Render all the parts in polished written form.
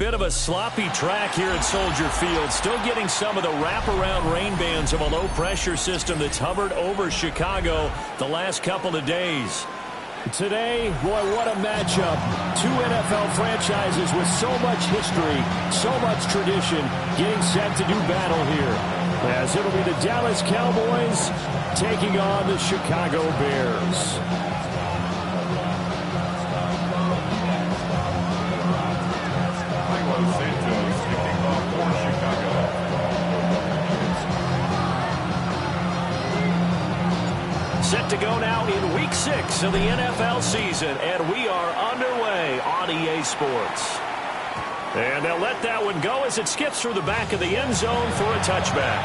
bit of a sloppy track here at Soldier Field. Still getting some of the wraparound rain bands of a low-pressure system that's hovered over Chicago the last couple of days. Today, boy, what a matchup. Two NFL franchises with so much history, so much tradition, getting set to do battle here. As it'll be the Dallas Cowboys taking on the Chicago Bears. Set to go now in Week 6 of the NFL season, and we are underway on EA Sports. And they'll let that one go as it skips through the back of the end zone for a touchback.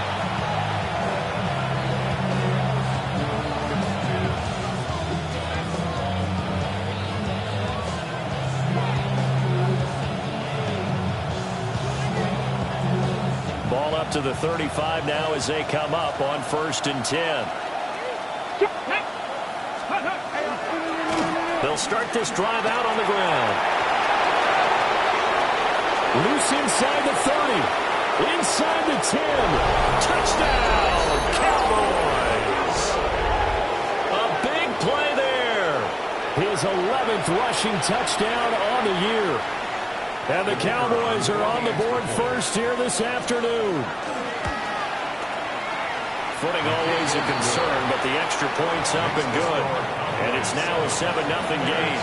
Ball up to the 35 now as they come up on 1st and 10. They'll start this drive out on the ground. Loose inside the 30. Inside the 10. Touchdown, Cowboys. A big play there. His 11th rushing touchdown on the year. And the Cowboys are on the board first here this afternoon. Footing always a concern, but the extra point's up and good. And it's now a 7-0 game.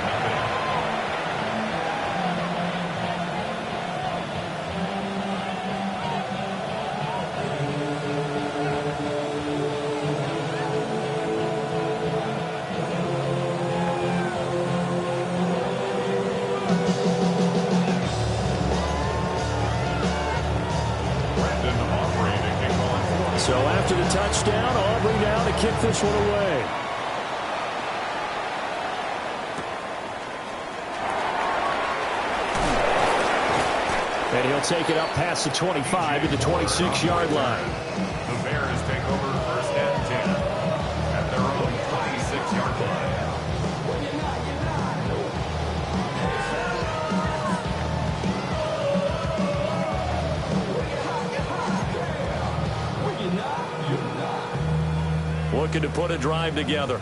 So after the touchdown, Aubrey now to kick this one away. And he'll take it up past the 25 to the 26-yard line. The Bears take over 1st and 10 at their own 26-yard line. Looking to put a drive together.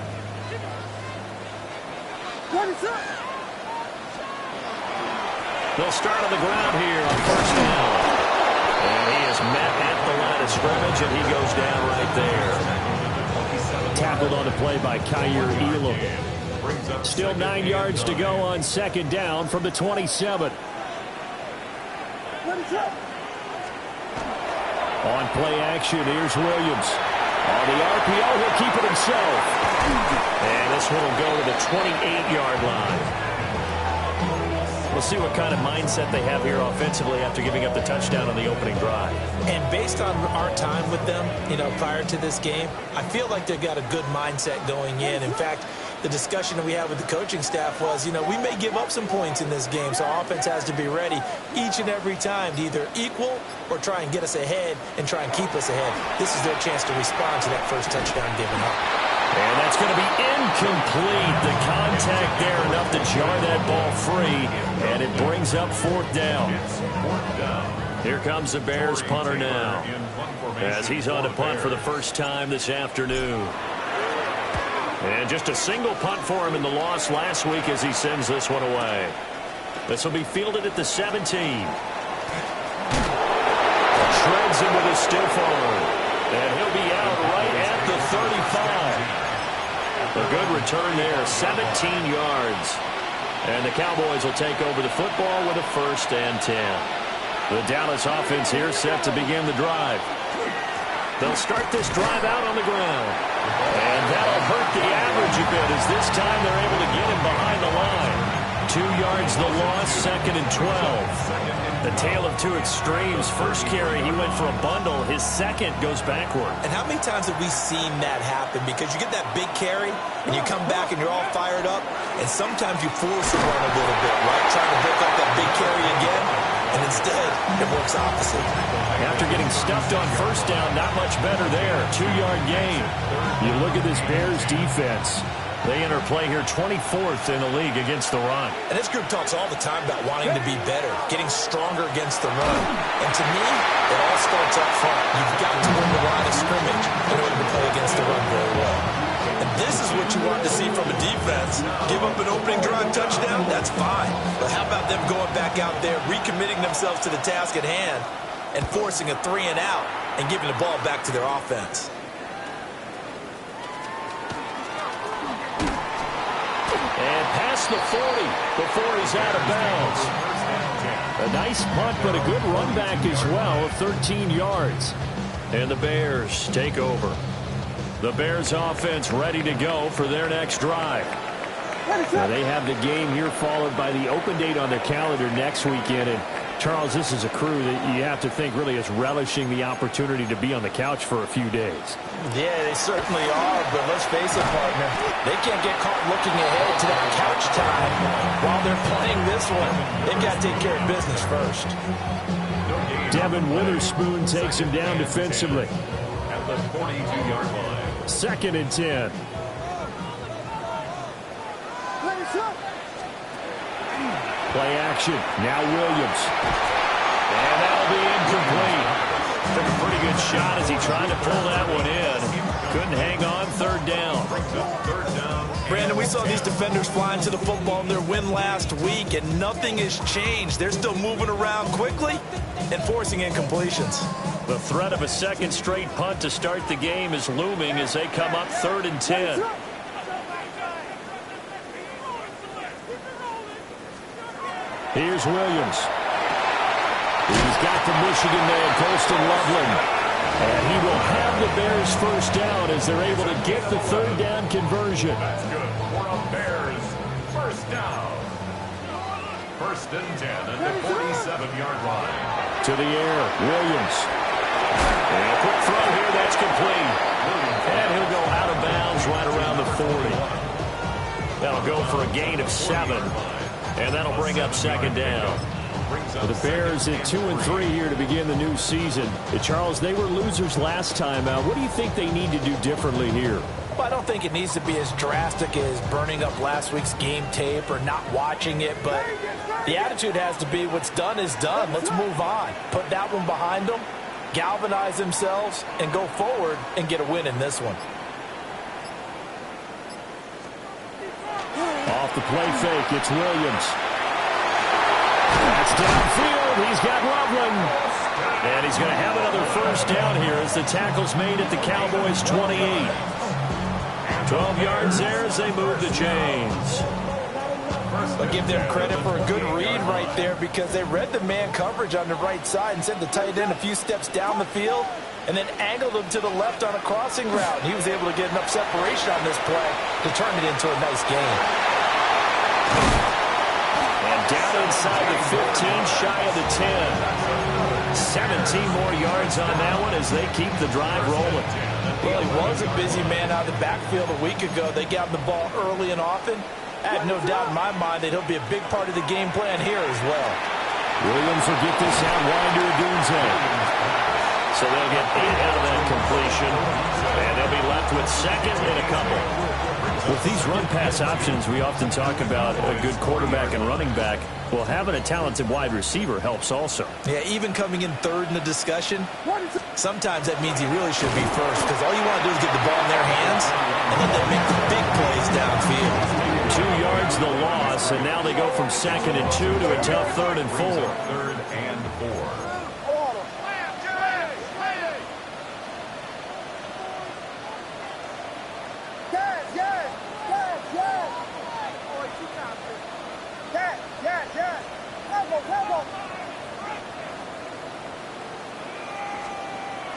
They'll start on the ground here on 1st down. And he is met at the line of scrimmage, and he goes down right there. Tackled on the play by Kyer Elam. Still 9 yards to go on 2nd down from the 27. On play action, here's Williams. On the RPO, he'll keep it himself. And this one will go to the 28-yard line. We'll see what kind of mindset they have here offensively after giving up the touchdown on the opening drive. And based on our time with them, prior to this game, I feel like they've got a good mindset going in. In fact, the discussion that we had with the coaching staff was, we may give up some points in this game, so our offense has to be ready each and every time to either equal or try and get us ahead and try and keep us ahead. This is their chance to respond to that first touchdown given up. And that's going to be incomplete. The contact there enough to jar that ball free, and it brings up 4th down. Here comes the Bears punter now, as he's on to punt for the first time this afternoon. And just a single punt for him in the loss last week as he sends this one away. This will be fielded at the 17. Shreds him with his stiff arm. And he'll be out right at the 35. A good return there, 17 yards. And the Cowboys will take over the football with a 1st and 10. The Dallas offense here set to begin the drive. They'll start this drive out on the ground. And that'll hurt the average a bit as this time they're able to get him behind the line. 2 yards the loss, 2nd and 12. The tale of two extremes. First carry, he went for a bundle. His second goes backward. And how many times have we seen that happen? Because you get that big carry, and you come back and you're all fired up, and sometimes you force a run a little bit, right? Trying to break up that big carry again, and instead it works opposite. After getting stuffed on 1st down, not much better there. 2-yard gain. You look at this Bears defense. They enter play here 24th in the league against the run. And this group talks all the time about wanting to be better, getting stronger against the run. And to me, it all starts up front. You've got to win the line of scrimmage in order to play against the run very well. And this is what you want to see from a defense. Give up an opening drive touchdown, that's fine. But how about them going back out there, recommitting themselves to the task at hand, and forcing a 3 and out and giving the ball back to their offense? And past the 40 before he's out of bounds. A nice punt, but a good run back as well of 13 yards. And the Bears take over. The Bears offense ready to go for their next drive. Now they have the game here followed by the open date on their calendar next weekend. And Charles, this is a crew that you have to think really is relishing the opportunity to be on the couch for a few days. Yeah, they certainly are, but let's face it, partner. They can't get caught looking ahead to that couch time while they're playing this one. They've got to take care of business first. Devin Witherspoon takes him down defensively. At the 42-yard line. 2nd and 10. Play action. Now Williams. And that'll be incomplete. Took a pretty good shot as he tried to pull that one in. Couldn't hang on. 3rd down. Brandon, we saw these defenders flying to the football in their win last week, and nothing has changed. They're still moving around quickly and forcing incompletions. The threat of a second straight punt to start the game is looming as they come up 3rd and 10. Here's Williams. He's got the Michigan man, Colston Loveland. And he will have the Bears first down as they're able to get the 3rd down conversion. That's good for a Bears first down. 1st and 10 at the 47-yard line. To the air, Williams. And a quick throw here, that's complete. And he'll go out of bounds right around the 40. That'll go for a gain of 7. And that'll bring up 2nd down. For the Bears at 2-3 here to begin the new season. Charles, they were losers last time out. What do you think they need to do differently here? Well, I don't think it needs to be as drastic as burning up last week's game tape or not watching it, but the attitude has to be what's done is done. Let's move on. Put that one behind them, galvanize themselves, and go forward and get a win in this one. Off the play fake, it's Williams. That's downfield. He's got Loveland. And he's going to have another first down here as the tackle's made at the Cowboys' 28. 12 yards there as they move the chains. I'll give them credit for a good read right there because they read the man coverage on the right side and sent the tight end a few steps down the field and then angled him to the left on a crossing route. He was able to get enough separation on this play to turn it into a nice gain. And down inside the 15, shy of the 10. 17 more yards on that one as they keep the drive rolling. Well, he was a busy man out of the backfield a week ago. They got him the ball early and often. I have no doubt in my mind that he'll be a big part of the game plan here as well. Williams will get this out wide to Adunze. So they'll get 8 out of that completion. And they'll be left with 2nd and a couple. With these run-pass options, we often talk about a good quarterback and running back. Well, having a talented wide receiver helps also. Yeah, even coming in 3rd in the discussion, sometimes that means he really should be first because all you want to do is get the ball in their hands, and then they make the big plays downfield. 2 yards the loss, and now they go from 2nd and 2 to a tough 3rd and 4. 3rd and 4.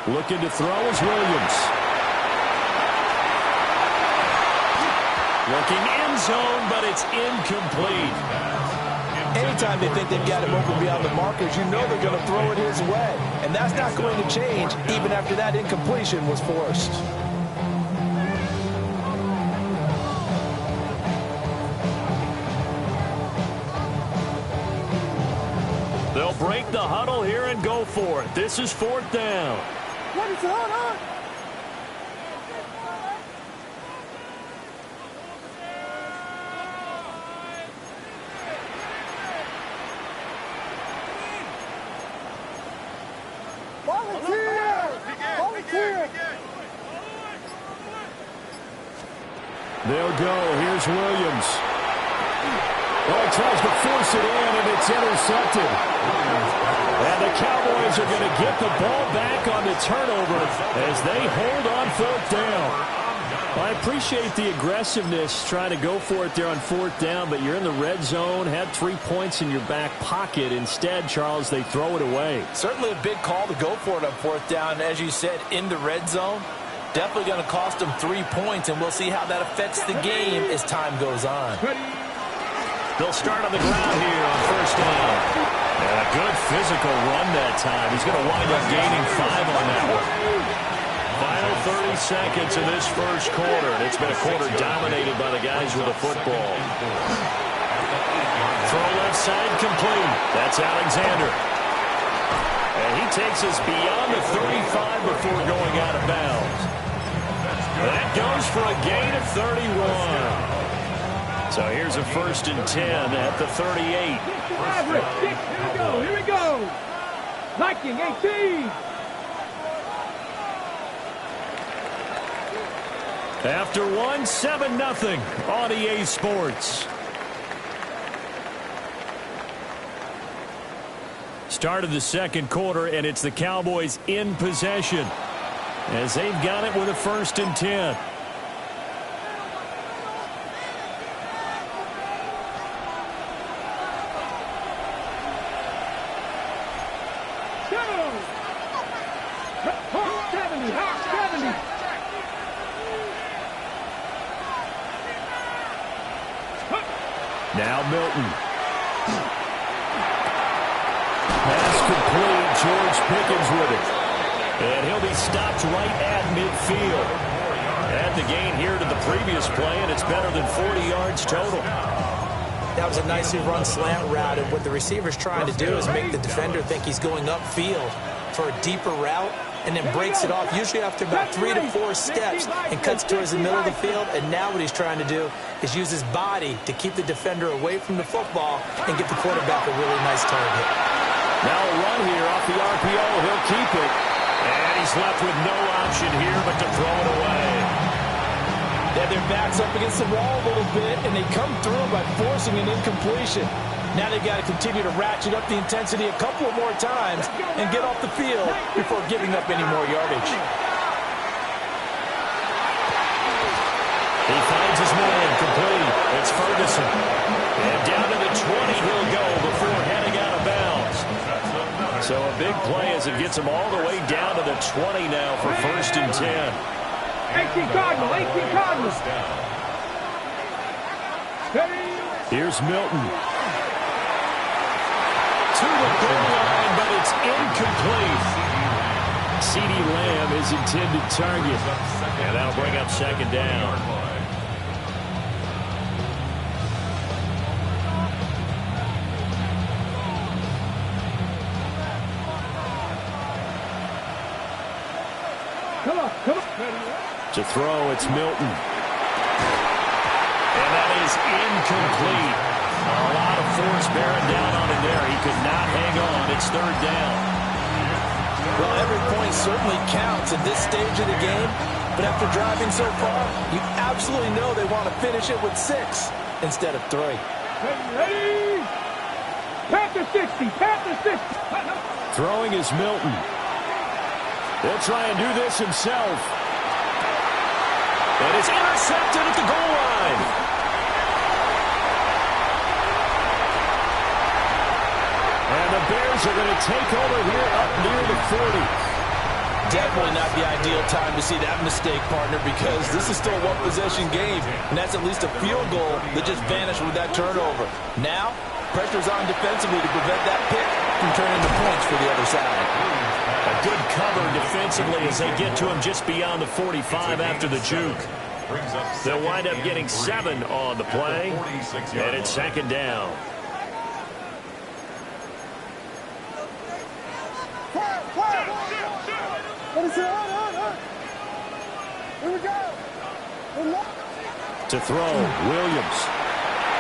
Looking to throw is Williams. Looking end zone, but it's incomplete. Anytime they think they've got him open beyond the markers, you know they're going to throw it his way. And that's not going to change even after that incompletion was forced. They'll break the huddle here and go for it. This is 4th down. What is on? They'll go. Here's Williams. Oh, he tries to force it in, and it's intercepted. And the Cowboys are going to get the ball back on the turnover as they hold on 4th down. I appreciate the aggressiveness trying to go for it there on 4th down, but you're in the red zone, had 3 points in your back pocket. Instead, Charles, they throw it away. Certainly a big call to go for it on 4th down. As you said, in the red zone, definitely going to cost them 3 points, and we'll see how that affects the game as time goes on. They'll start on the ground here on 1st down. And a good physical run that time. He's going to wind up gaining 5 on that one. Final 30 seconds in this first quarter, and it's been a quarter dominated by the guys with the football. Throw left side complete. That's Alexander. And he takes us beyond the 35 before going out of bounds. That goes for a gain of 31. So here's a 1st and 10 at the 38. Here we go. Viking 18. After 1, 7-0 on EA Sports. Start of the second quarter, and it's the Cowboys in possession as they've got it with a 1st and 10. Now Milton. Pass complete. George Pickens with it. And he'll be stopped right at midfield. Add the gain here to the previous play, and it's better than 40 yards total. That was a nicely run slant route, and what the receiver's trying to do is make the defender think he's going upfield for a deeper route, and then breaks it off, usually after about 3 to 4 steps, and cuts towards the middle of the field. And now what he's trying to do is use his body to keep the defender away from the football and get the quarterback a really nice target. Now a run here off the RPO. He'll keep it. And he's left with no option here but to throw it away. They have their backs up against the wall a little bit, and they come through by forcing an incompletion. Now they've got to continue to ratchet up the intensity a couple of more times and get off the field before giving up any more yardage. He finds his man complete. It's Ferguson. And down to the 20 he'll go before heading out of bounds. So a big play as it gets him all the way down to the 20 now for 1st and 10. 18 Cardinal, 18 Cardinal. Here's Milton. To the goal line, but it's incomplete. CeeDee Lamb is intended target. And that'll bring up 2nd down. Come on. To throw, it's Milton. And that is incomplete. A lot of force bearing down on him there. He could not hang on. It's 3rd down. Well, every point certainly counts at this stage of the game. But after driving so far, you absolutely know they want to finish it with 6 instead of 3. Ready? Panther 60, Panther 60. Throwing is Milton. He'll try and do this himself. And it's intercepted at the goal line. And the Bears are going to take over here up near the 40. Definitely not the ideal time to see that mistake, partner, because this is still a one-possession game, and that's at least a field goal that just vanished with that turnover. Now, pressure's on defensively to prevent that pick from turning to points for the other side. A good cover defensively as they get to him just beyond the 45 after the juke. They'll wind up getting 7 on the play, and it's 2nd down. Here we go. To throw, Williams.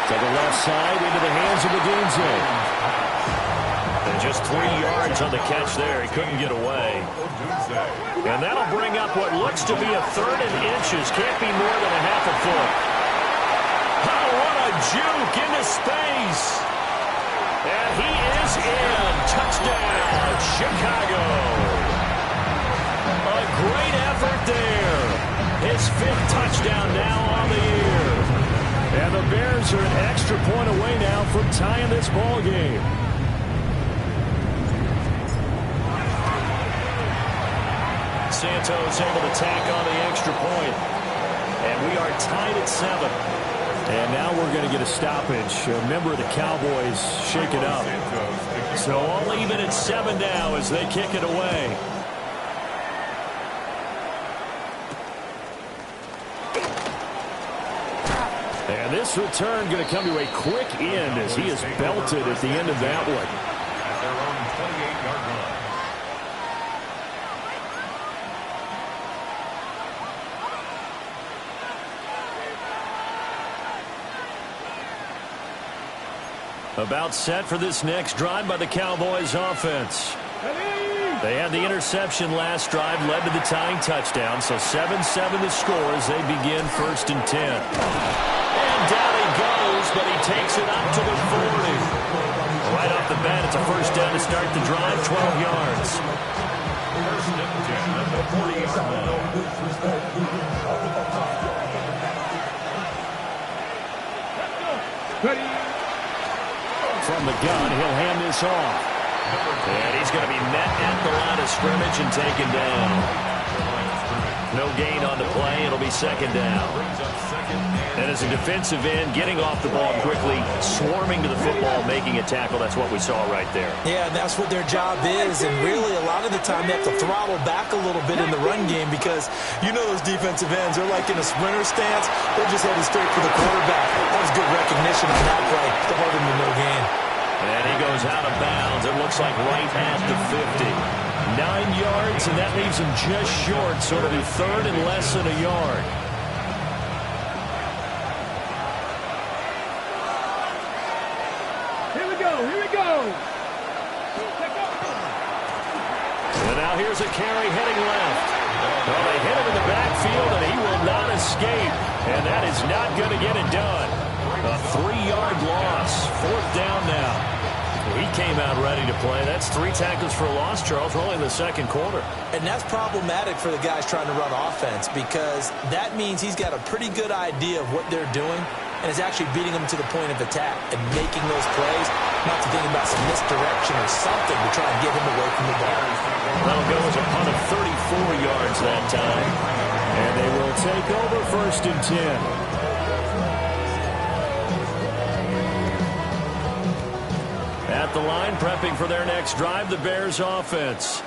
To the left side into the hands of Madden. And just 3 yards on the catch there. He couldn't get away. And that'll bring up what looks to be a 3rd and inches. Can't be more than a half a foot. juke into space. And he is in. Touchdown, Chicago. A great effort there. His 5th touchdown now on the year. And the Bears are an extra point away now from tying this ball game. Santos able to tack on the extra point. And we are tied at 7. And now we're going to get a stoppage. A member of the Cowboys shake it up. So all even at 7 now as they kick it away. And this return going to come to a quick end as he is belted at the end of that one. At their own 28-yard line. About set for this next drive by the Cowboys offense. They had the interception last drive, led to the tying touchdown, so 7-7 the score as they begin 1st and 10. And down he goes, but he takes it up to the 40. Right off the bat, it's a first down to start the drive, 12 yards. 1st and 10 at the 40-yard line. Ready. From the gun, he'll hand this off. And he's going to be met at the line of scrimmage and taken down. No gain on the play. It'll be 2nd down. And as a defensive end, getting off the ball quickly, swarming to the football, making a tackle. That's what we saw right there. Yeah, and that's what their job is. And really, a lot of the time, they have to throttle back a little bit in the run game because you know those defensive ends, they're like in a sprinter stance. They're just headed straight for the quarterback. That was good recognition on that play to hold him to no gain. And he goes out of bounds. It looks like right at the 50. 9 yards, and that leaves him just short. So it'll be 3rd and less than a yard. Here we go. Here we go. And now here's a carry heading left. Well, they hit him in the backfield, and he will not escape. And that is not going to get it done. A 3-yard loss. 4th down now. He came out ready to play. That's 3 tackles for a loss, Charles. We're only in the 2nd quarter. And that's problematic for the guys trying to run offense because that means he's got a pretty good idea of what they're doing and is actually beating them to the point of attack and making those plays, not to think about some misdirection or something to try and get him away from the ball. That'll go as a punt of 34 yards that time. And they will take over 1st and 10. At the line, prepping for their next drive, the Bears offense.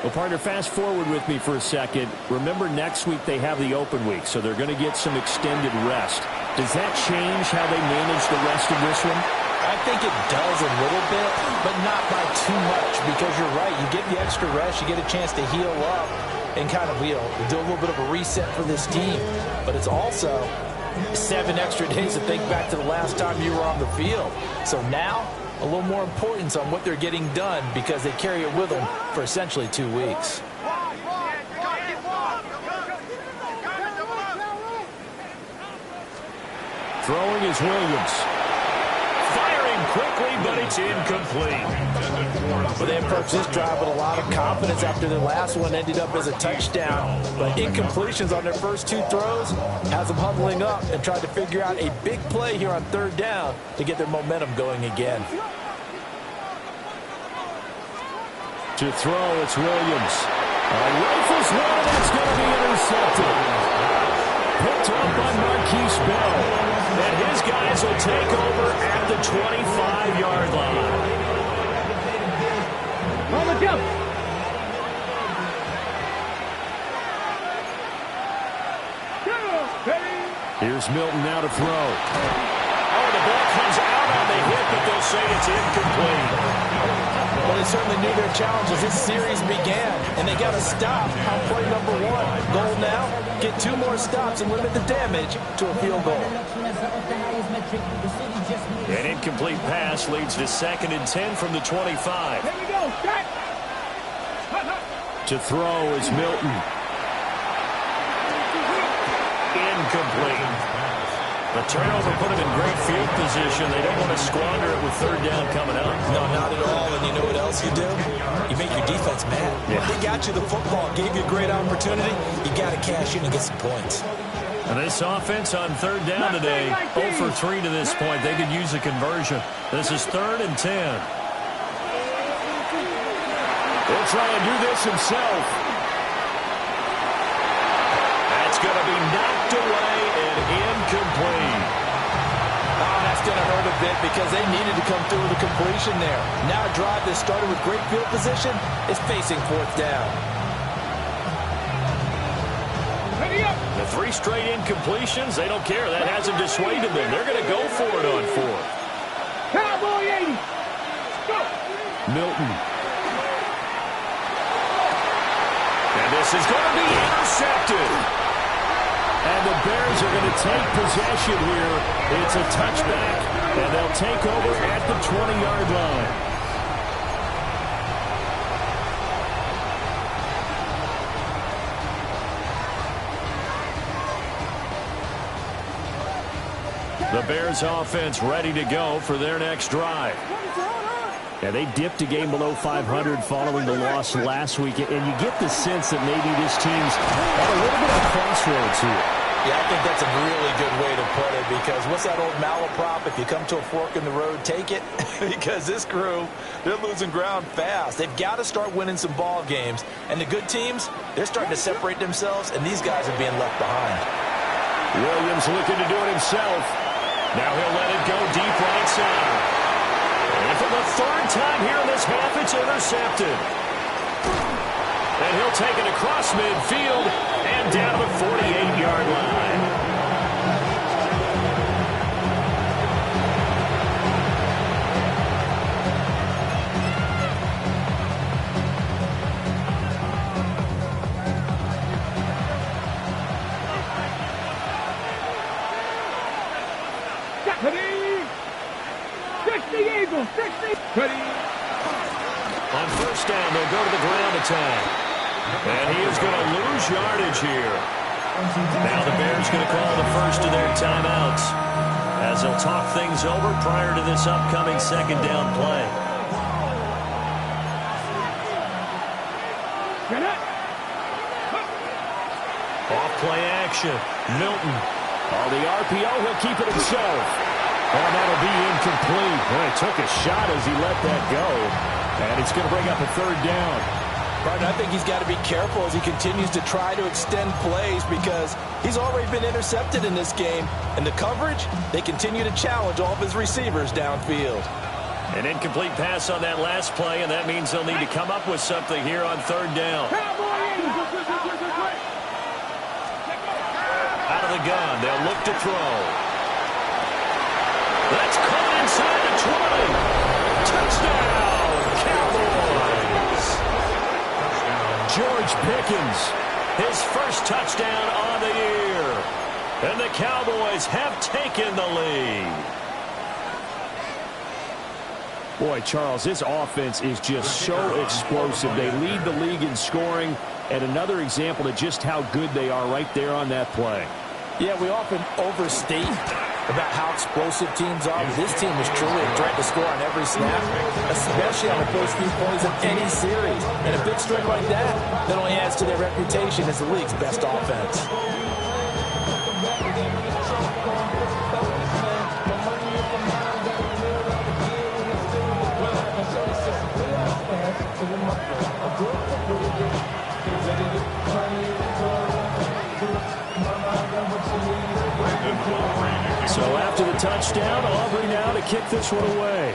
Well, partner, fast forward with me for a second. Remember, next week they have the open week, so they're going to get some extended rest. Does that change how they manage the rest of this one? I think it does a little bit, but not by too much because you're right. You get the extra rest, you get a chance to heal up and kind of, do a little bit of a reset for this team. But it's also 7 extra days to think back to the last time you were on the field. So now, a little more importance on what they're getting done because they carry it with them for essentially 2 weeks. Throwing is Williams. Firing quickly, but it's incomplete. Well, they approached this drive with a lot of confidence after their last one ended up as a touchdown. But incompletions on their first 2 throws has them huddling up and trying to figure out a big play here on 3rd down to get their momentum going again. To throw, it's Williams. Rifles one, that's going to be intercepted. Picked up by Marquise Bell. And his guys will take over at the 25-yard line. On the jump. Here's Milton now to throw. Oh, the ball comes out on the hit, but they'll say it's incomplete. Well, they certainly knew their challenge as this series began, and they got to stop on play number 1. Goal now, get 2 more stops and limit the damage to a field goal. An incomplete pass leads to 2nd and 10 from the 25. Here we go. Start. To throw is Milton. Incomplete. The turnover put them in great field position. They don't want to squander it with third down coming up. No, not at all. And you know what else you do? You make your defense mad. Yeah. They got you the football, gave you a great opportunity. You got to cash in and get some points. And this offense on third down today, 0 for 3 to this point. They could use a conversion. This is 3rd and 10. He'll try and do this himself. That's going to be knocked away and incomplete. Oh, that's going to hurt a bit because they needed to come through with a completion there. Now a drive that started with great field position is facing 4th down. The 3 straight incompletions, they don't care. That hasn't dissuaded them. They're going to go for it on 4th. Cowboy 80. Go. Milton. And this is going to be intercepted. And the Bears are going to take possession here. It's a touchback, and they'll take over at the 20-yard line. The Bears offense ready to go for their next drive. Yeah, they dipped a game below 500 following the loss last week, and you get the sense that maybe this team's at a little bit of a crossroads here. Yeah, I think that's a really good way to put it because what's that old malaprop? If you come to a fork in the road, take it. Because this crew, they're losing ground fast. They've got to start winning some ball games. And the good teams, they're starting to separate themselves, and these guys are being left behind. Williams looking to do it himself. Now he'll let it go deep right side. And for the 3rd time here in this half, it's intercepted. And he'll take it across midfield and down to the 48-yard line. Ready. 60 Eagles. 60. Ready. On 1st down, they'll go to the ground attack. And he is going to lose yardage here. Now the Bears going to call the first of their timeouts as they'll talk things over prior to this upcoming 2nd down play. Off play action. Milton. On the RPO, he'll keep it himself. And that'll be incomplete. Boy, he took a shot as he let that go. And it's going to bring up a 3rd down. Right, I think he's got to be careful as he continues to try to extend plays because he's already been intercepted in this game. And the coverage, they continue to challenge all of his receivers downfield. An incomplete pass on that last play, and that means they'll need to come up with something here on 3rd down. Out of the gun, they'll look to throw. That's caught inside the 20. Touchdown, Cowboys. George Pickens, his first touchdown on the year. And the Cowboys have taken the lead. Boy, Charles, this offense is just so explosive. They lead the league in scoring, and another example of just how good they are right there on that play. Yeah, we often overstate about how explosive teams are. But this team is truly a threat to score on every snap, especially on the first few plays of any series. And a big streak like that only adds to their reputation as the league's best offense. So after the touchdown, Aubrey now to kick this one away.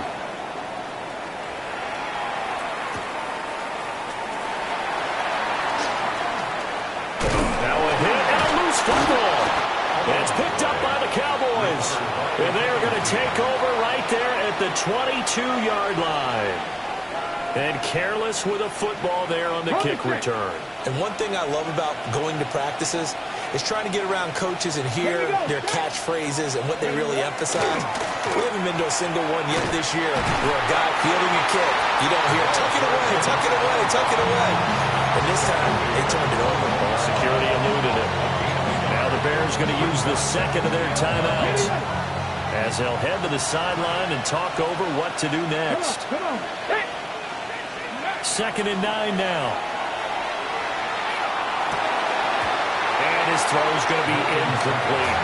Now a hit and a loose football. And it's picked up by the Cowboys. And they are going to take over right there at the 22-yard line. And careless with a football there on the kick return. And one thing I love about going to practices is trying to get around coaches and hear their catchphrases and what they really emphasize. We haven't been to a single one yet this year where a guy fielding a kick, you don't hear, tuck it away, tuck it away, tuck it away. And this time, they turned it over. Security eluded it. Now the Bears Cowboys going to use the second of their timeouts as they'll head to the sideline and talk over what to do next. 2nd and 9 now. And his throw is going to be incomplete.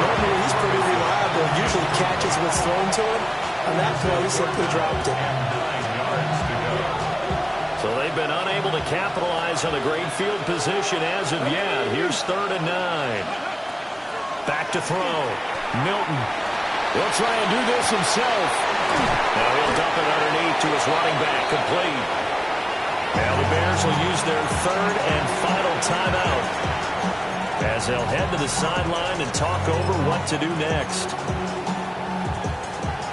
Normally, he's pretty reliable. Usually catches what's thrown to him. On that play, he simply dropped it. So they've been unable to capitalize on the great field position as of yet. Here's 3rd and 9. Back to throw. Milton. He'll try and do this himself. Now he'll dump it underneath to his running back. Complete. Now the Bears will use their 3rd and final timeout as they'll head to the sideline and talk over what to do next.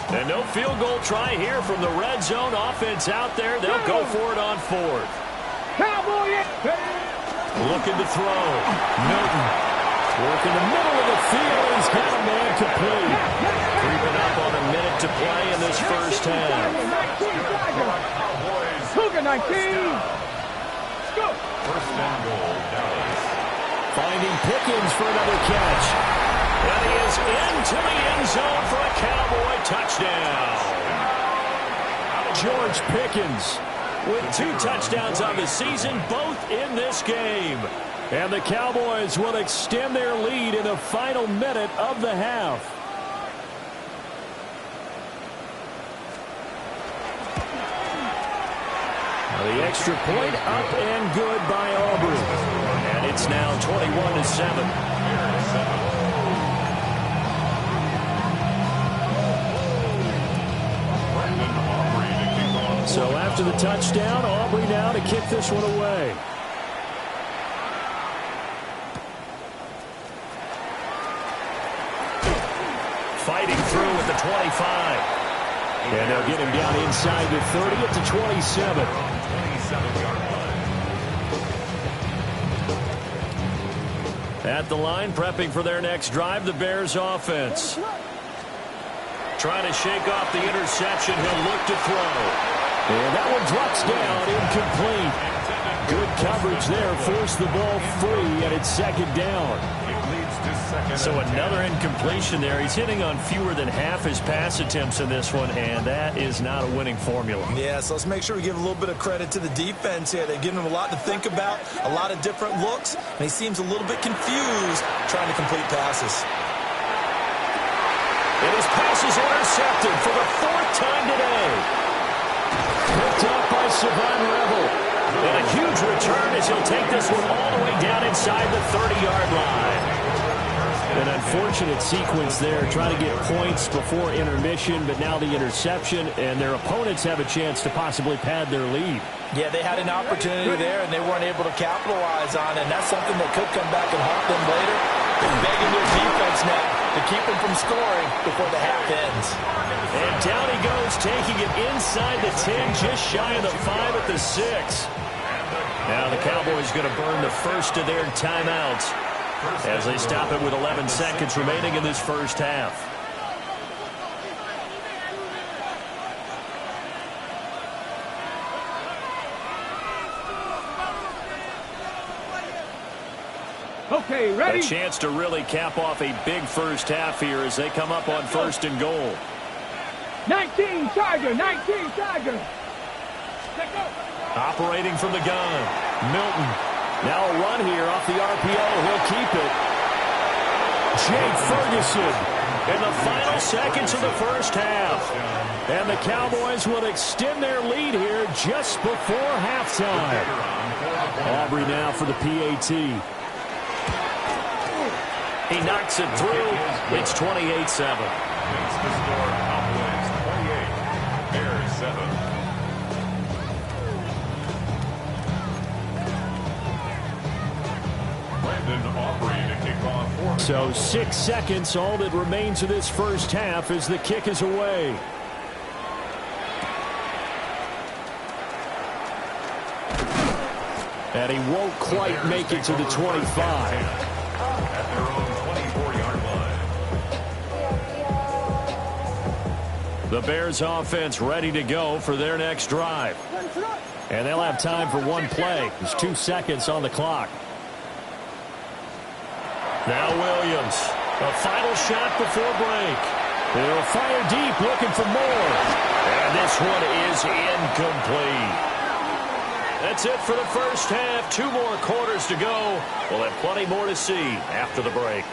And no field goal try here from the red zone. Offense out there. They'll go for it on 4th. Looking to throw. Milton. Working the middle of the field. He's got a man complete. Creeping up on a minute to play in this first half. Cougar 19. Go. 1st and goal, Dallas. Finding Pickens for another catch. And he is into the end zone for a Cowboy touchdown. George Pickens with 2 touchdowns on the season, both in this game. And the Cowboys will extend their lead in the final minute of the half. The extra point up and good by Aubrey. And it's now 21-7. So after the touchdown, Aubrey now to kick this one away. Fighting through at the 25. And they'll get him down inside the 30 at the 27. 27-yard line. At the line, prepping for their next drive, the Bears offense. Trying to shake off the interception. He'll look to throw. And that one drops down, incomplete. Good coverage there, forced the ball free, and it's 2nd down. So another incompletion there. He's hitting on fewer than half his pass attempts in this one, and that is not a winning formula. Yeah, so let's make sure we give a little bit of credit to the defense here. They've given him a lot to think about, a lot of different looks, and he seems a little bit confused trying to complete passes. And his pass is intercepted for the 4th time today. Picked up by Savon Rebel. And a huge return as he'll take this one all the way down inside the 30-yard line. An unfortunate sequence there, trying to get points before intermission, but now the interception, and their opponents have a chance to possibly pad their lead. Yeah, they had an opportunity there, and they weren't able to capitalize on it, and that's something that could come back and haunt them later. They're begging their defense now to keep them from scoring before the half ends. And down he goes, taking it inside the 10, just shy of the 5 at the 6. Now the Cowboys going to burn the first of their timeouts as they stop it with 11 seconds remaining in this first half. Okay, ready? A chance to really cap off a big first half here as they come up on 1st and goal. 19 Tiger, 19 Tiger. Let's go. Operating from the gun, Milton. Now a run here off the RPO. He'll keep it. Jake Ferguson In the final seconds of the first half. And the Cowboys will extend their lead here just before halftime. Aubrey now for the PAT. He knocks it through. It's 28-7. Makes the score Cowboys 28, Bears 7. So 6 seconds, all that remains of this first half as the kick is away. And he won't quite make it to the 25. At their own 24-yard line. The Bears offense ready to go for their next drive. And they'll have time for one play. There's 2 seconds on the clock. Now Williams. A final shot before break. They'll fire deep, looking for more. And this one is incomplete. That's it for the first half. 2 more quarters to go. We'll have plenty more to see after the break.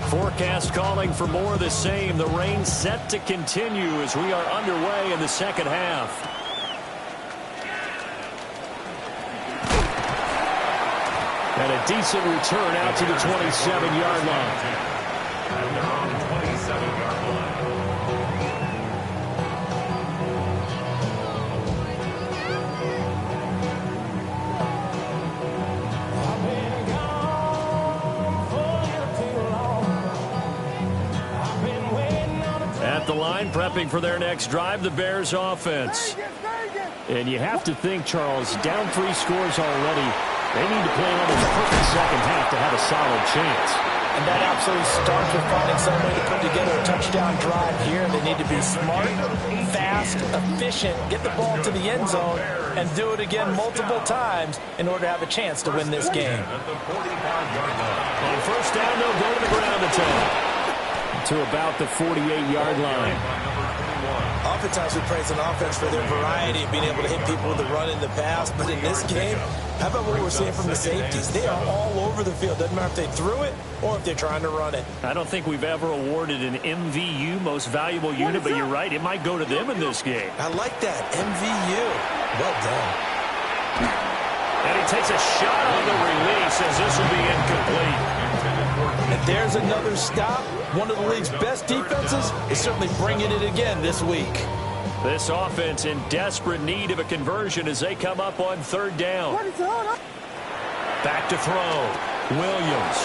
Forecast calling for more of the same. The rain set to continue as we are underway in the second half. And a decent return out to the 27-yard line. And they're on the 27-yard line. At the line, prepping for their next drive, the Bears offense. And you have to think, Charles, down 3 scores already. They need to play an almost perfect second half to have a solid chance. And that absolutely starts with finding some way to put together a touchdown drive here. They need to be smart, fast, efficient, get the ball to the end zone, and do it again multiple times in order to have a chance to win this game. On first down, they'll go to the ground attack. To about the 48-yard line. Oftentimes we praise an offense for their variety of being able to hit people with the run in the pass, but in this game, how about what we're seeing from the safeties? They are all over the field. Doesn't matter if they threw it or if they're trying to run it. I don't think we've ever awarded an MVU, most valuable unit, but you're right, it might go to them in this game. I like that, MVU. Well done. And he takes a shot on the release as this will be incomplete. And there's another stop. One of the league's best defenses is certainly bringing it again this week. This offense in desperate need of a conversion as they come up on third down. Back to throw. Williams.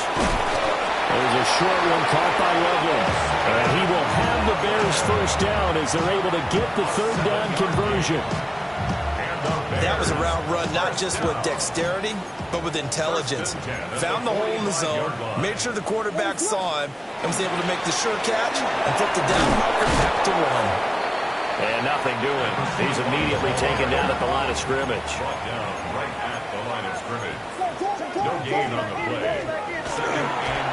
There's a short one caught by Loveland. And he will have the Bears first down as they're able to get the third down conversion. That was a route run, not just with dexterity, but with intelligence. Found the hole in the zone, made sure the quarterback saw him, and was able to make the sure catch and flip the down marker back to 1. And nothing doing. He's immediately taken down at the line of scrimmage. Brought down right at the line of scrimmage. No gain on the play.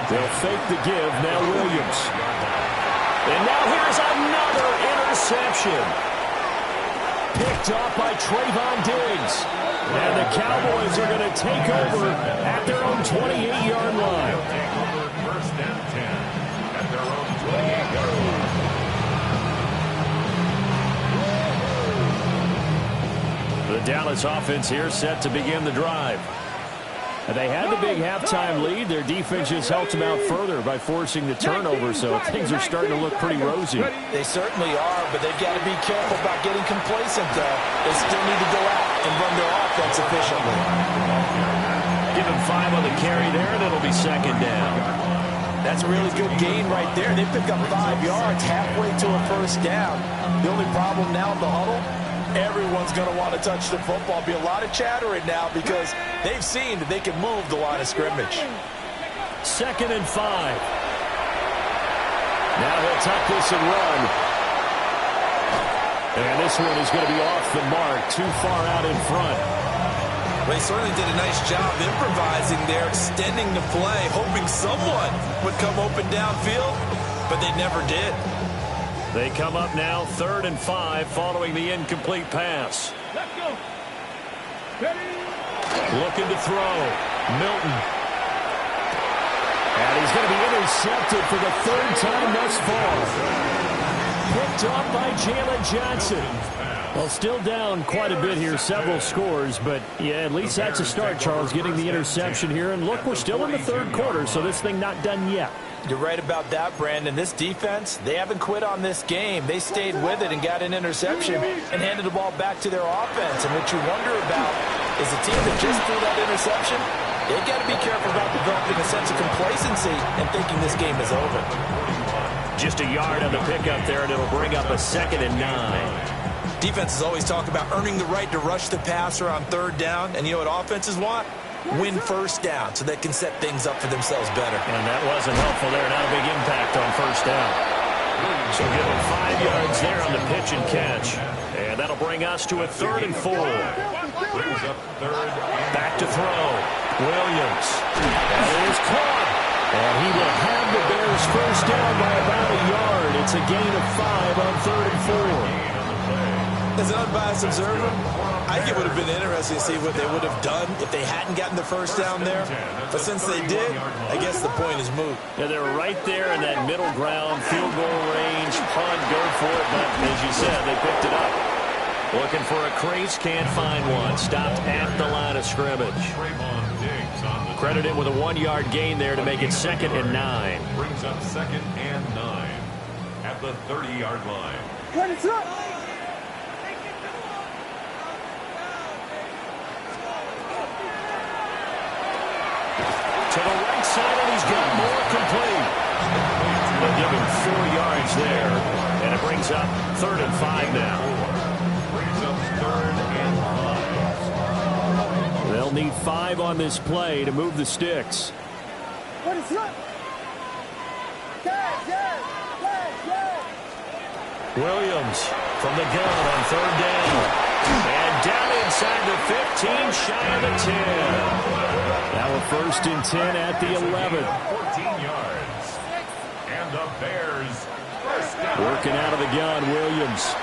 They'll fake the give. Now Williams. And now here's another interception. Picked off by Trayvon Diggs. And the Cowboys are going to take over at their own 28-yard line. First and 10 at their own 28-yard line. The Dallas offense here set to begin the drive. They had the big halftime lead. Their defense just helped them out further by forcing the turnover, so things are starting to look pretty rosy. They certainly are, but they've got to be careful about getting complacent, though. They still need to go out and run their offense efficiently. Give him 5 on the carry there, and it'll be second down. That's a really good gain right there. They pick up 5 yards halfway to a first down. The only problem now in the huddle, everyone's going to want to touch the football. Be a lot of chattering now because they've seen that they can move the line of scrimmage. Second and 5. Now he'll tuck this and run. And this one is going to be off the mark, too far out in front. They certainly did a nice job improvising there, extending the play, hoping someone would come open downfield, but they never did. They come up now, 3rd and 5, following the incomplete pass. Let's go. Ready? Looking to throw. Milton. And he's going to be intercepted for the 3rd time thus far. Picked off by Jalen Johnson. Well, still down quite a bit here, several scores, but yeah, at least that's a start, Charles, getting the interception here. And look, we're still in the 3rd quarter, so this thing not done yet. You're right about that, Brandon. This defense, they haven't quit on this game. They stayed with it and got an interception and handed the ball back to their offense. And what you wonder about is a team that just threw that interception, they got to be careful about developing a sense of complacency and thinking this game is over. Just a yard on the pickup there, and it'll bring up a 2nd and 9. Defenses always talk about earning the right to rush the passer on 3rd down. And you know what offenses want? Win 1st down so they can set things up for themselves better. And that wasn't helpful there. Not a big impact on 1st down. So give them 5 yards there on the pitch and catch. And that'll bring us to a 3rd and 4. Brings up 3rd. Back to throw. Williams. That is caught. And he will have the Bears 1st down by about a yard. It's a gain of 5 on 3rd and 4. As an unbiased observer, I think it would have been interesting to see what they would have done if they hadn't gotten the 1st down there. But since they did, I guess the point is moot. Yeah, they were right there in that middle ground, field goal range, punt, go for it. But as you said, they picked it up. Looking for a crease, can't find one. Stopped at the line of scrimmage. Credited with a 1-yard gain there to make it 2nd and 9. Brings up 2nd and 9 at the 30-yard line. To the right side, and he's got more complete. They'll give him 4 yards there, and it brings up 3rd and 5 now. Brings up 3rd and 5. They'll need 5 on this play to move the sticks. Williams from the gun on 3rd down. And down inside the 15, shy of the 10. Now a 1st and 10 at the 11. 14 yards. And the Bears 1st down. Working out of the gun, Williams.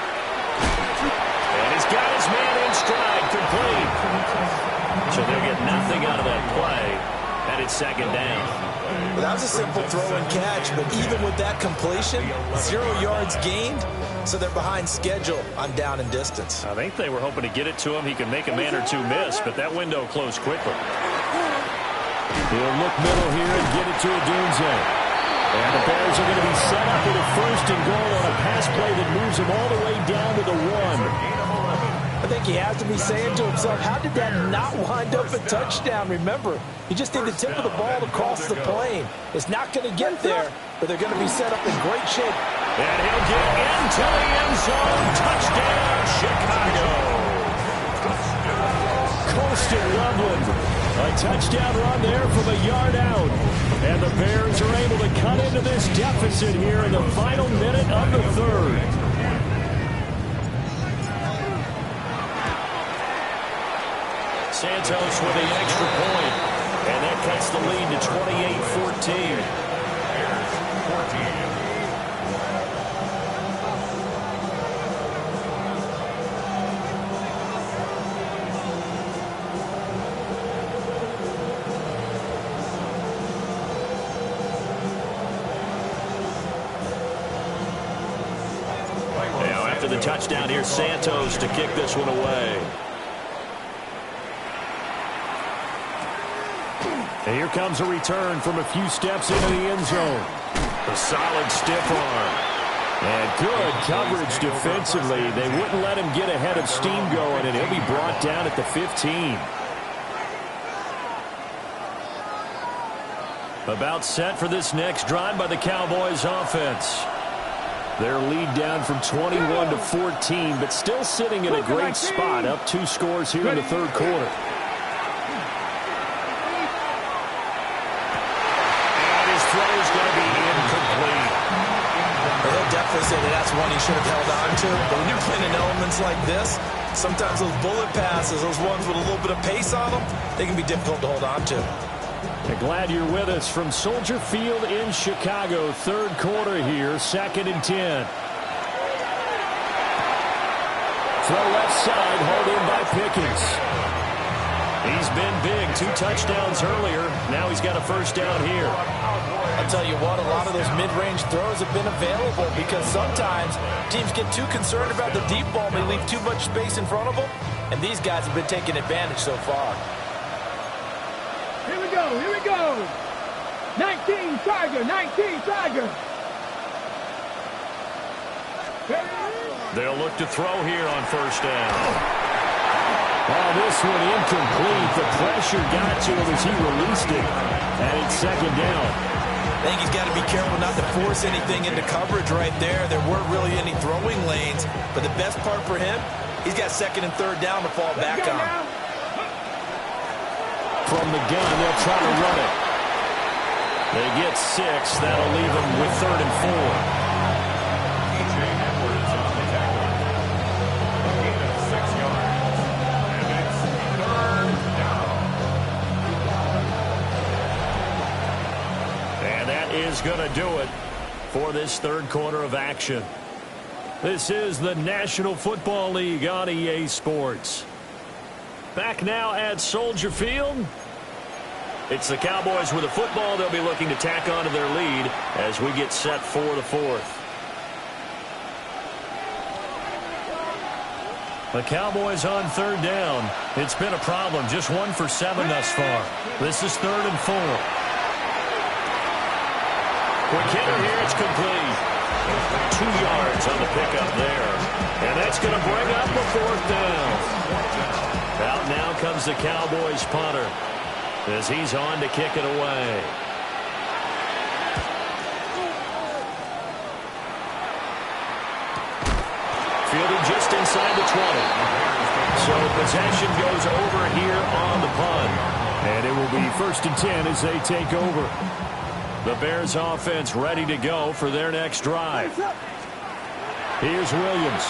And he's got his man in stride, complete. So they'll get nothing out of that play. And it's 2nd down. Well, that was a simple throw and catch, but even with that completion, 0 yards gained, so they're behind schedule on down and distance. I think they were hoping to get it to him. He can make a man or two miss, but that window closed quickly. He'll look middle here and get it to Odunze. And the Bears are going to be set up with a 1st and goal on a pass play that moves them all the way down to the 1. I think he has to be saying to himself, how did that not wind up a touchdown? Remember, you just need the tip of the ball to cross the plane. It's not going to get there, but they're going to be set up in great shape. And he'll get into the end zone. Touchdown, Chicago. Colston Loveland. A touchdown run there from a yard out. And the Bears are able to cut into this deficit here in the final minute of the 3rd. Santos with the extra point, and that cuts the lead to 28-14. Now after the touchdown, here's Santos to kick this one away. And here comes a return from a few steps into the end zone. A solid stiff arm. And good coverage defensively. They wouldn't let him get ahead of steam going, and he'll be brought down at the 15. About set for this next drive by the Cowboys offense. Their lead down from 21 to 14, but still sitting in a great spot, up 2 scores here in the 3rd quarter. Definitely say that's one he should have held on to. But when you're playing in elements like this, sometimes those bullet passes, those ones with a little bit of pace on them, they can be difficult to hold on to. I'm glad you're with us from Soldier Field in Chicago. 3rd quarter here, 2nd and 10. Throw left side, hauled in by Pickens. He's been big. 2 touchdowns earlier. Now he's got a 1st down here. I'll tell you what, a lot of those mid-range throws have been available because sometimes teams get too concerned about the deep ball and they leave too much space in front of them, and these guys have been taking advantage so far. Here we go, here we go. 19 Tiger, 19 Tiger. They'll look to throw here on first down. Oh, this one incomplete. The pressure got to him as he released it. And it's second down. I think he's got to be careful not to force anything into coverage right there. There weren't really any throwing lanes. But the best part for him, he's got second and third down to fall back on. From the gun, they'll try to run it. They get 6. That'll leave them with 3rd and 4. Is going to do it for this third quarter of action. This is the National Football League on EA Sports. Back now at Soldier Field. It's the Cowboys with a football. They'll be looking to tack onto their lead as we get set for the fourth. The Cowboys on third down. It's been a problem. Just 1 for 7 thus far. This is 3rd and 4. Quick hitter here, it's complete. 2 yards on the pickup there. And that's going to bring up the 4th down. Out now comes the Cowboys punter as he's on to kick it away. Fielded just inside the 20. So possession goes over here on the punt. And it will be 1st and 10 as they take over. The Bears offense ready to go for their next drive. Here's Williams.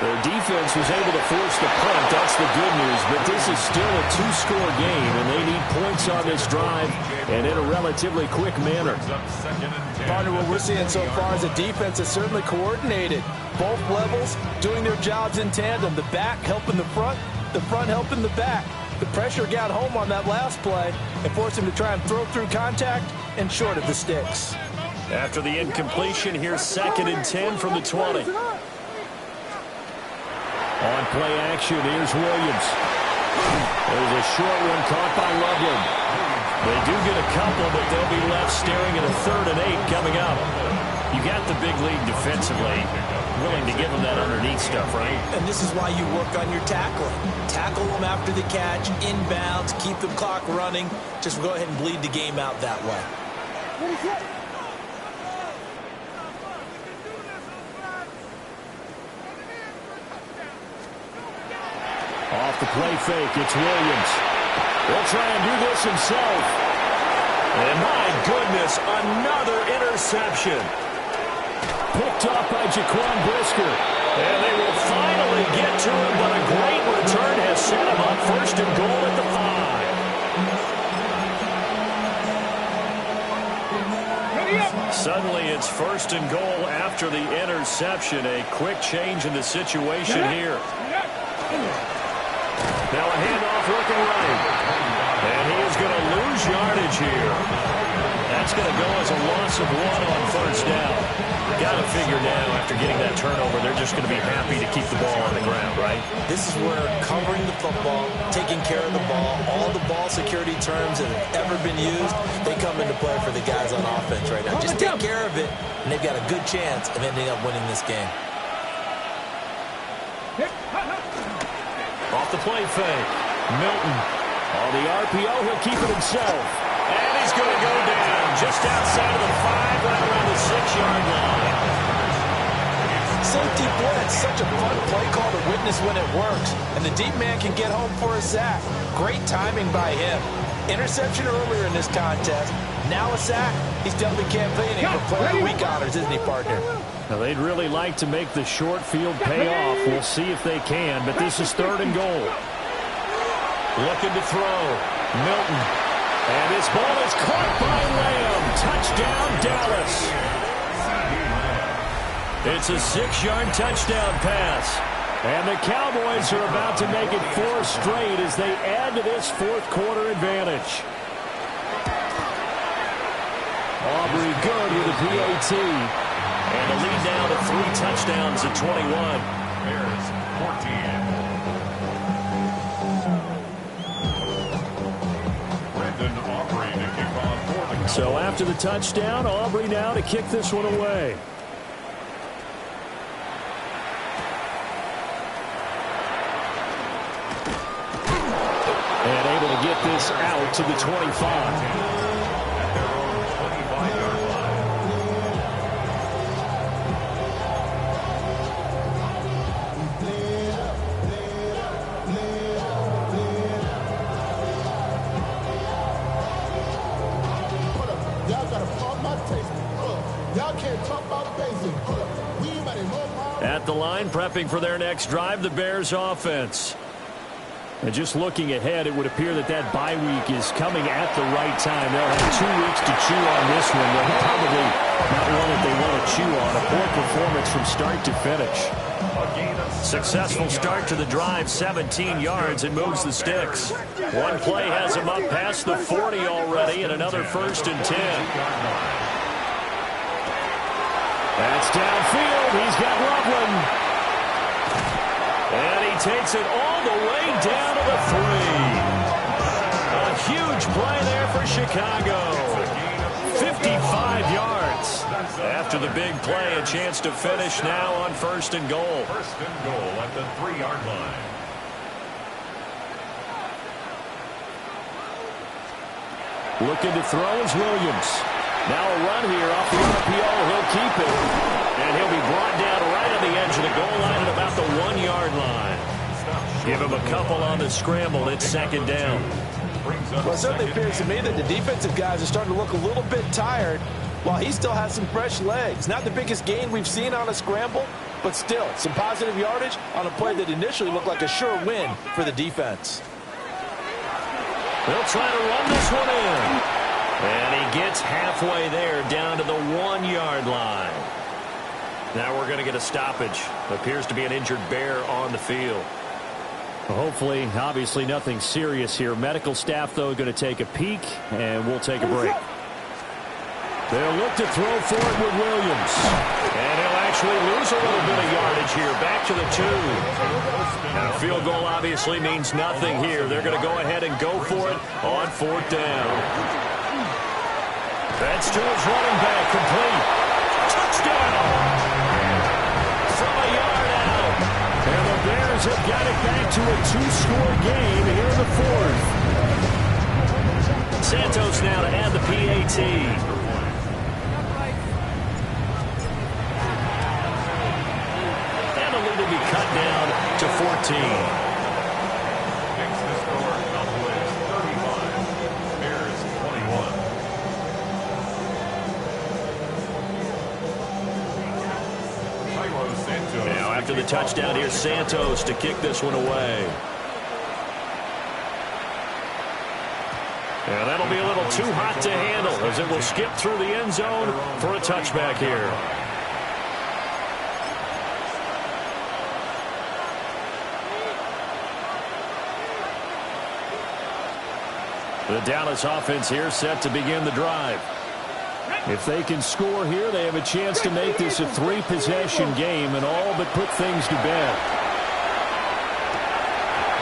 Their defense was able to force the punt. That's the good news. But this is still a 2-score game, and they need points on this drive and in a relatively quick manner. Partner, what we're seeing so far is the defense is certainly coordinated. Both levels doing their jobs in tandem. The back helping the front helping the back. The pressure got home on that last play and forced him to try and throw through contact and short of the sticks. After the incompletion, here's 2nd and 10 from the 20. On play action, here's Williams. There's a short one caught by Loveland. They do get a couple, but they'll be left staring at a 3rd and 8 coming up. You got the big lead defensively. Willing to give them that underneath stuff, right? And this is why you work on your tackling. Tackle them after the catch, inbounds, keep the clock running. Just go ahead and bleed the game out that way. Off the play fake, it's Williams. He'll try and do this himself. And my goodness, another interception. Picked up by Jaquan Brisker. And they will finally get to him, but a great return has set him up 1st and goal at the 5. Suddenly it's 1st and goal after the interception. A quick change in the situation here. Now a handoff looking right. And he is going to lose yardage here. That's going to go as a loss of 1 on 1st down. Got to figure now, after getting that turnover, they're just going to be happy to keep the ball on the ground, right? This is where covering the football, taking care of the ball, all the ball security terms that have ever been used, they come into play for the guys on offense right now. Just take care of it, and they've got a good chance of ending up winning this game. Off the play fake. Milton. On the RPO, he'll keep it himself. And he's going to go down just outside of the 5, right around the 6-yard line. Safety blitz, such a fun play call to witness when it works. And the deep man can get home for a sack. Great timing by him. Interception earlier in this contest. Now a sack. He's definitely campaigning for player of the week honors, isn't he, partner? Now, they'd really like to make the short field pay off. We'll see if they can, but this is 3rd and goal. Looking to throw. Milton. And this ball is caught by Lamb. Touchdown, Dallas. It's a 6-yard touchdown pass. And the Cowboys are about to make it 4 straight as they add to this 4th quarter advantage. Aubrey good with a PAT. And the lead now to 3 touchdowns at 21. Bears 14. So after the touchdown, Aubrey now to kick this one away. And able to get this out to the 25. At the line, prepping for their next drive, the Bears offense. And just looking ahead, it would appear that that bye week is coming at the right time. They'll have 2 weeks to chew on this one. They'll probably not one that they want to chew on. A poor performance from start to finish. Successful start to the drive, 17 yards, and moves the sticks. One play has him up past the 40 already, and another 1st and 10. That's downfield. He's got Loveland. And he takes it all the way down to the 3. A huge play there for Chicago. 55 yards. After the big play, a chance to finish now on 1st and goal. 1st and goal at the 3-yard line. Looking to throw is Williams. Now a run here off the RPO. He'll keep it. And he'll be brought down right on the edge of the goal line at about the 1-yard line. Give him a couple on the scramble. It's 2nd down. Well, it certainly appears to me that the defensive guys are starting to look a little bit tired while he still has some fresh legs. Not the biggest gain we've seen on a scramble, but still some positive yardage on a play that initially looked like a sure win for the defense. They'll try to run this one in. And he gets halfway there down to the 1-yard line. Now we're going to get a stoppage. Appears to be an injured Bear on the field. Hopefully, obviously nothing serious here. Medical staff, though, going to take a peek, and we'll take a break. They'll look to throw for it with Williams. And he'll actually lose a little bit of yardage here. Back to the 2. And a field goal obviously means nothing here. They're going to go ahead and go for it on 4th down. That's to his running back, complete. Touchdown! From a yard out. And the Bears have got it back to a 2-score game here in the 4th. Santos now to add the PAT. And the lead will be cut down to 14. After the touchdown, here's Santos to kick this one away. And that'll be a little too hot to handle as it will skip through the end zone for a touchback here. The Dallas offense here set to begin the drive. If they can score here, they have a chance to make this a 3-possession game and all but put things to bed.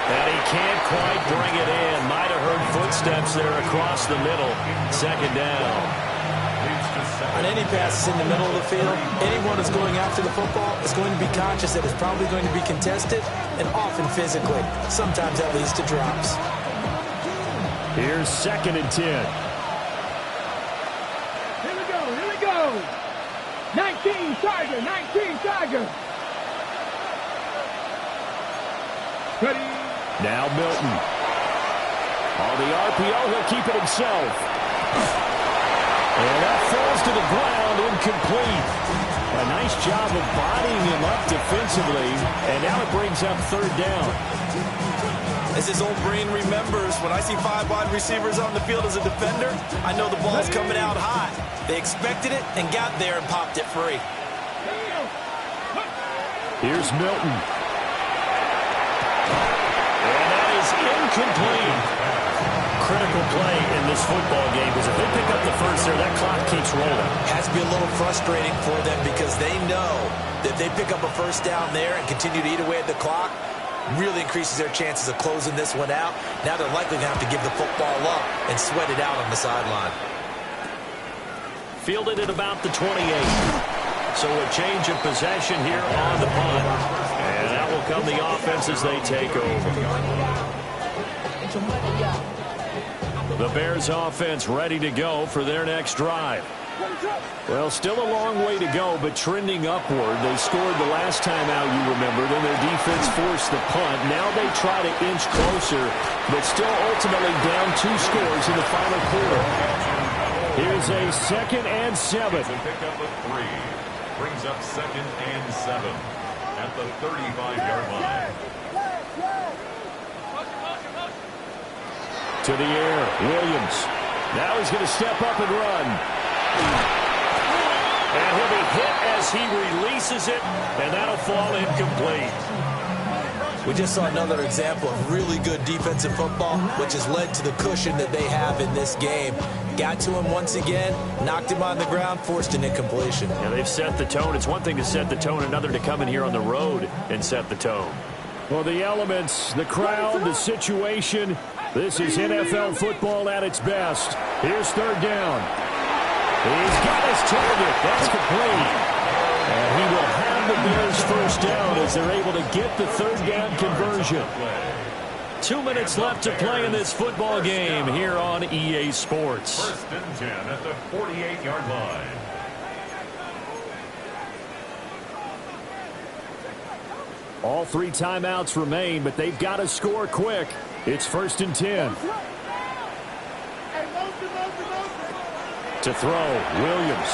And he can't quite bring it in. Might have heard footsteps there across the middle. 2nd down. On any passes in the middle of the field, anyone who's going after the football is going to be conscious that it's probably going to be contested and often physically. Sometimes that leads to drops. Here's 2nd and 10. 19 Tiger, 19 Tiger. Ready. Now Milton. On the RPO, he'll keep it himself. And that falls to the ground, incomplete. A nice job of bodying him up defensively, and now it brings up 3rd down. As his old brain remembers, when I see 5 wide receivers on the field as a defender, I know the ball's coming out hot. They expected it and got there and popped it free. Here's Milton. And that is incomplete. Critical play in this football game because if they pick up the first there, that clock keeps rolling. Has to be a little frustrating for them because they know that if they pick up a 1st down there and continue to eat away at the clock, really increases their chances of closing this one out. Now they're likely going to have to give the football up and sweat it out on the sideline. Fielded at about the 28. So a change of possession here on the punt. And that will come the offense as they take over. The Bears offense ready to go for their next drive. Well, still a long way to go, but trending upward. They scored the last time out, you remember. Then their defense forced the punt. Now they try to inch closer, but still ultimately down 2 scores in the final quarter. Here's a 2nd and 7. It's a pickup of 3. Brings up 2nd and 7 at the 35-yard line. To the air, Williams. Now he's going to step up and run. And he'll be hit as he releases it, and that'll fall incomplete. We just saw another example of really good defensive football, which has led to the cushion that they have in this game. Got to him once again, knocked him on the ground, forced an incompletion. Yeah, they've set the tone. It's one thing to set the tone, another to come in here on the road and set the tone. Well, the elements, the crowd, the situation, this is NFL football at its best. Here's 3rd down. He's got his target. That's complete. And he will have the Bears first down as they're able to get the 3rd down conversion. 2 minutes left to play in this football game here on EA Sports. 1st and 10 at the 48-yard line. All 3 timeouts remain, but they've got to score quick. It's 1st and 10. To throw, Williams.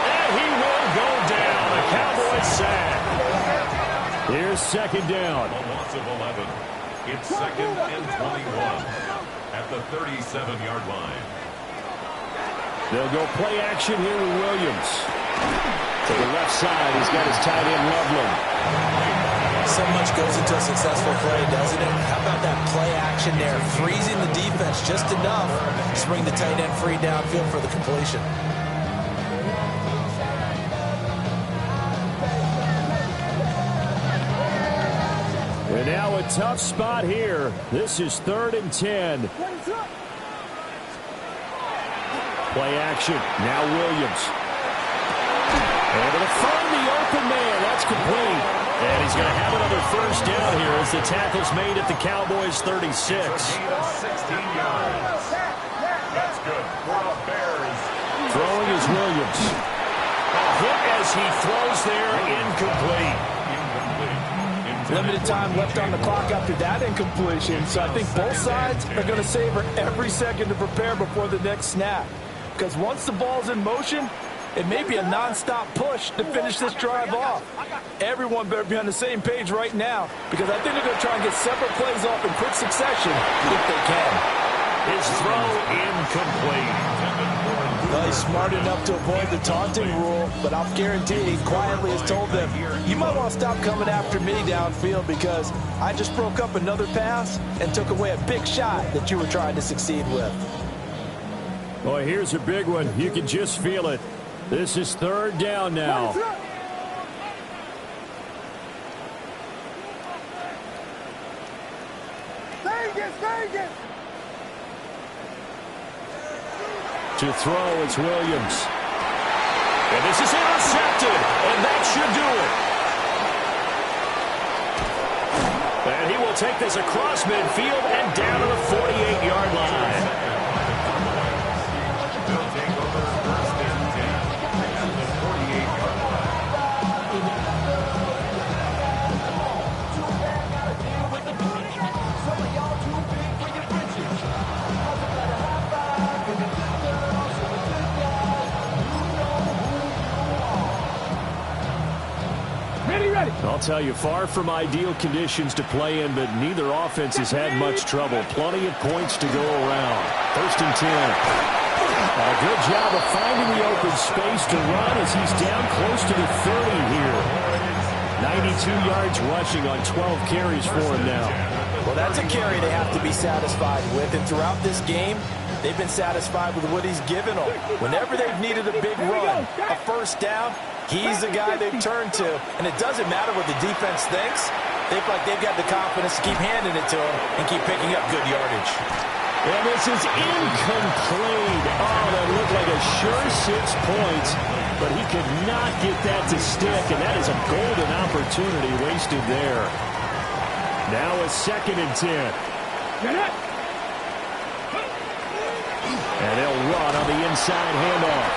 And he will go down. The Cowboys sack. Here's 2nd down. A loss of 11. It's 2nd and 21 at the 37-yard line. They'll go play action here with Williams. To the left side, he's got his tight end, Loveland. So much goes into a successful play, doesn't it? How about that play action there? Freezing the defense just enough to bring the tight end free downfield for the completion. And now a tough spot here. This is 3rd and 10. Play action. Now Williams. Able to find the open man. That's complete. And he's going to have another first down here as the tackle's made at the Cowboys' 36. 16 yards. That's good for the Bears. Throwing is Williams. A hit as he throws there, incomplete. Limited time left on the clock after that incompletion, so I think both sides are going to savor every second to prepare before the next snap. Because once the ball's in motion, it may be a non-stop push to finish this drive off. Everyone better be on the same page right now, because I think they're going to try and get several plays off in quick succession if they can. His throw incomplete. Well, he's smart enough to avoid the taunting rule, but I'll guarantee he quietly has told them, you might want to stop coming after me downfield because I just broke up another pass and took away a big shot that you were trying to succeed with. Boy, here's a big one. You can just feel it. This is 3rd down now. Vegas! To throw, it's Williams. And this is intercepted, and that should do it. And he will take this across midfield and down to the 48-yard line. They'll take over 1st and 10 at the 48-yard line. Ready. I'll tell you, far from ideal conditions to play in, but neither offense has had much trouble. Plenty of points to go around. 1st and 10. A good job of finding the open space to run as he's down close to the 30 here. 92 yards rushing on 12 carries for him now. Well, that's a carry they have to be satisfied with, and throughout this game, they've been satisfied with what he's given them. Whenever they've needed a big run, a first down, he's the guy they've turned to. And it doesn't matter what the defense thinks. They feel like they've got the confidence to keep handing it to him and keep picking up good yardage. And this is incomplete. Oh, that looked like a sure 6 points, but he could not get that to stick, and that is a golden opportunity wasted there. Now a 2nd and 10. And they'll run on the inside handoff.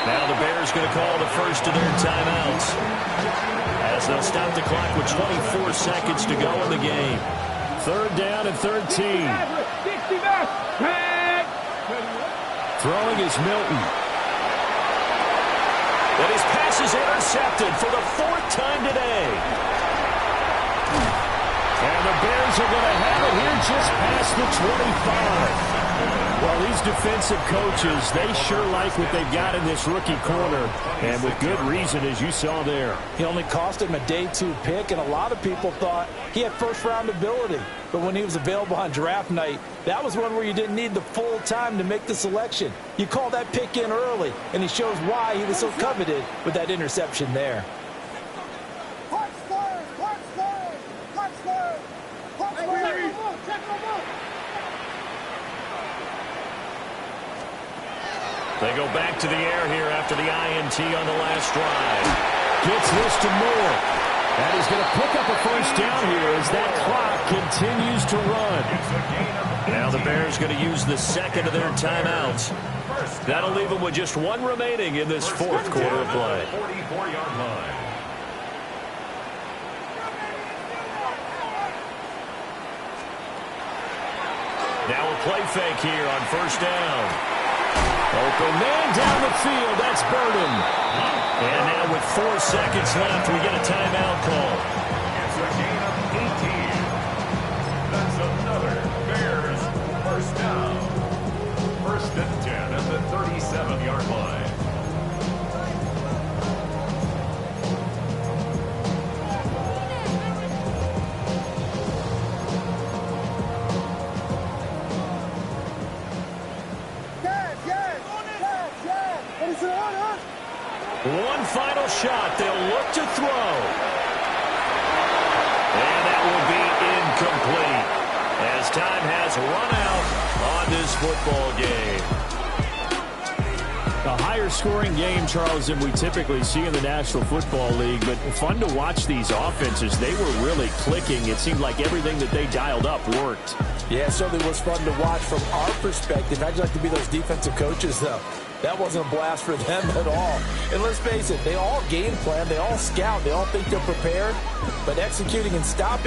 Now the Bears going to call the first of their timeouts, as they'll stop the clock with 24 seconds to go in the game. 3rd down and 13. Throwing is Milton. And his pass is intercepted for the 4th time today. And the Bears are going to have it here just past the 25. Well, these defensive coaches, they sure like what they've got in this rookie corner, and with good reason, as you saw there. He only cost him a day 2 pick, and a lot of people thought he had first-round ability. But when he was available on draft night, that was one where you didn't need the full time to make the selection. You call that pick in early, and he shows why he was so coveted with that interception there. They go back to the air here after the INT on the last drive. Gets this to Moore. And he's going to pick up a first down here as that clock continues to run. Now the Bears going to use the 2nd of their timeouts. That'll leave them with just 1 remaining in this 4th quarter of play. 44-yard line. Now a play fake here on 1st down. Open man down the field. That's Burden. And now with 4 seconds left, we get a timeout call. It's a gain of 18. That's another Bears 1st down. 1st and 10 at the 37-yard line. One final shot. They'll look to throw. And that will be incomplete, as time has run out on this football game. A higher scoring game, Charles, than we typically see in the National Football League, but fun to watch these offenses. They were really clicking. It seemed like everything that they dialed up worked. Yeah, it certainly was fun to watch from our perspective. I'd like to be those defensive coaches, though. That wasn't a blast for them at all. And let's face it, they all game plan, they all scout, they all think they're prepared, but executing and stopping